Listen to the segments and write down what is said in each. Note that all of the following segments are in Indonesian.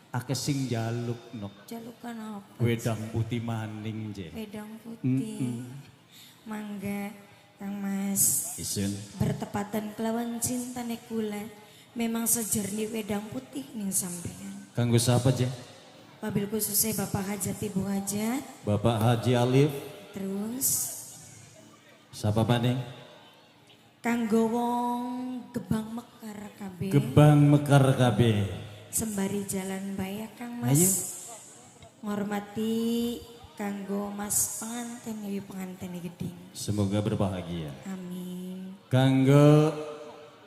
akeh sing jaluk nok. Jalukan apa? Wedang putih maning je. Wedang putih. Mangga Kang Mas. Isun. Bertepatan kelawan cinta kula. Memang sejernih wedang putih nih sampean. Kanggo siapa je? Wabil khususnya Bapak Hajat Ibu Hajat. Bapak Haji Alif. Terus Siapa maning? kanggo wong Gebang Mekar KB. Gebang Mekar KB. Sembari jalan baya Kang Mas. Ayo. Ngormati kanggo Mas pengantin ya pengantin geding. Semoga berbahagia. Amin. Kanggo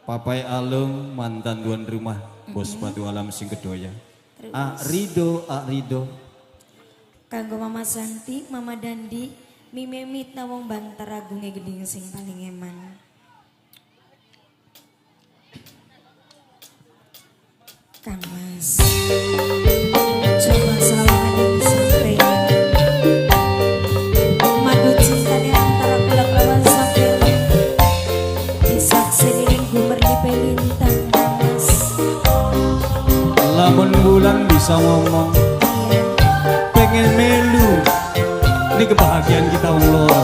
Papai Alung mantan tuan rumah Bos Batu Alam sing kedoya. Terus Rido. kanggo Mama Santi, Mama Dandi, Mimemit na wong Bantar Agung geding sing paling eman. Kang Mas. Coba salaman yang sampai madu cinta di antara kulak lawan sampai disaksi linggu merlipe lintang Kang Mas. Lamun bulan bisa ngomong Iya, pengen melu. Ini kebahagiaan kita wong loro.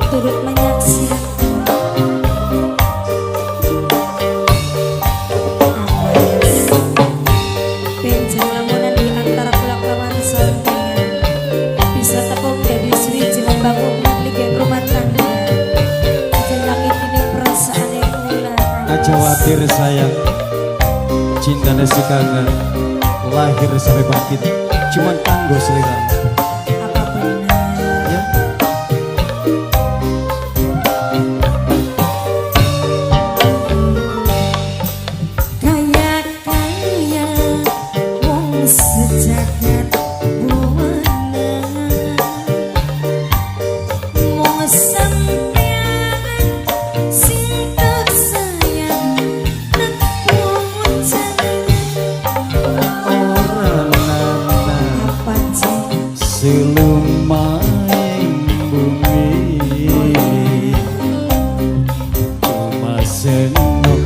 turut menyaksikan benjang lamunan di antara kulak lawan sampean bisa tepung dari Sri Jilan bangun liga rumah tangga jelangit ini perasaan yang ulang Aja khawatir sayang. Cinta si kangen lahir sampai bangkit cuman kanggo selera. apa benar Ya. kaya wong sejagat buana wong sampean sing tersayang nek wong Orang nana apa sih selumaing bumi cuma senok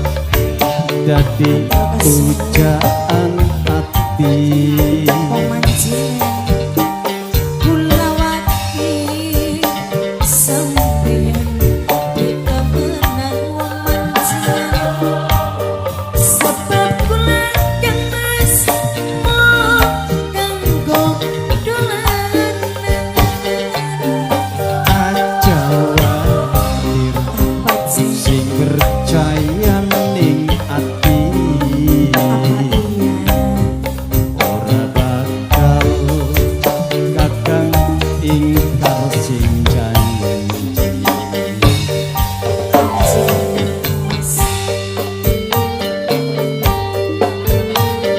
dadi pujaan hati. pemancingan kulawati sampeyan kita menang wong mancingan sebab kula Kang Mas mau kanggo dolanan Aja khawatir apa sih sing percaya ning ati apa iya ora bakal kakang ingkar sing janji.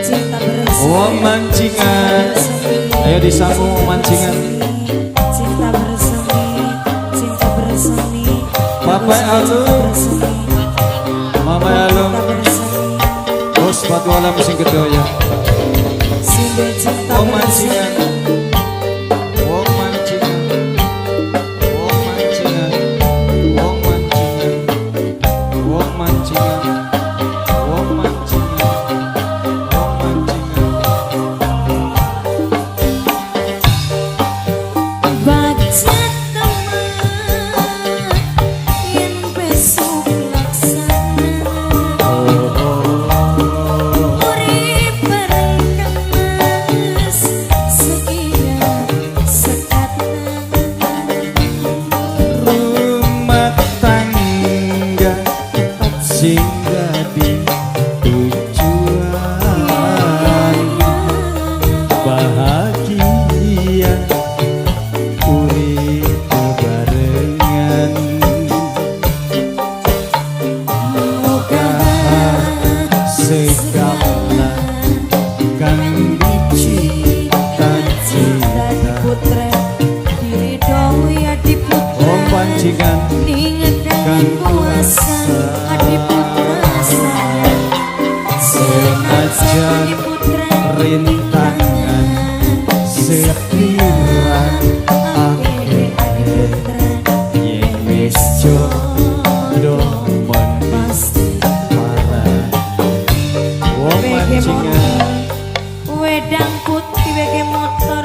cinta bersemi Wong mancingan, ayo disambung wong mancingan. cinta bersemi Bapak Alung, Mama Alung, Bos Batu Alam sing kedoya. cinta Wong mancingan, wong mancingan, wong mancingan, wong mancingan, wong mancingan, wong mancingan, wong mancingan. baca teman yang besok laksana urip bareng Kang Mas sekian sekatan Rumah tangga sing dadi tujuan bahagia urip bebarengan moga segala kang dicita-cita putra diri dong ya di putra Wong pancingan ningetkan kuasa adi putra sayang senajan di putra rintangan setiran adi putra yen wis jodoh men pasti parah. Wong mancingan wedang putih bege motor